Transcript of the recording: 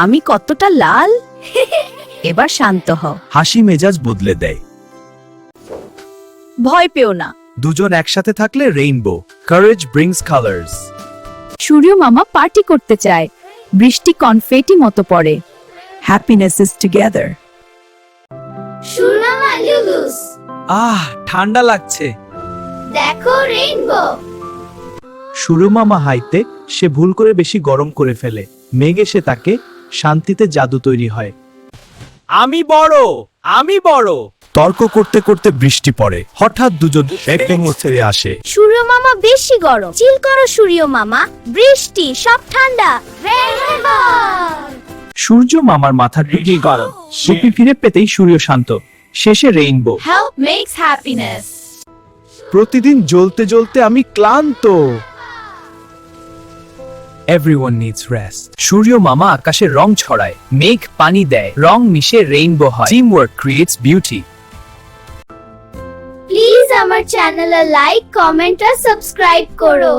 আমি কতটা লাল। এবার শান্ত হও, হাসি মেজাজ বদলে দেয়। ভয় পেও না। দুজন একসাথে থাকলে রেইনবো। Courage brings colours. সূর্য মামা পার্টি করতে চায়, বৃষ্টি কনফেটি মতো পড়ে। Happiness is together. সুরমা লুলুস, ঠান্ডা লাগছে। দেখো রেইনবো। সুরমামা হাইতে সে ভুল করে বেশি গরম করে ফেলে। মেঘ এসে তাকে শান্তিতে জাদু তৈরি হয়। আমি বড়। তর্ক করতে করতে বৃষ্টি পড়ে। হঠাৎ দুজন ছেড়ে আসে। সূর্য মামা বেশি গরম, চিল করো সূর্য মামা। বৃষ্টি সব ঠান্ডা। রেইনবো। সূর্য মামার মাথা ঢুকে গরম। টুপি ফিরে পেতেই সূর্য শান্ত। শেষে রেইনবো। Help makes happiness. প্রতিদিন জ্বলতে জ্বলতে আমি ক্লান্ত। Everyone needs rest. সূর্য মামা আকাশে রং ছড়ায়, মেঘ পানি দেয়, রং মিশে রেইনবো হয়। Teamwork creates beauty. প্লিজ আমার চ্যানেলে লাইক, কমেন্ট আর সাবস্ক্রাইব করো।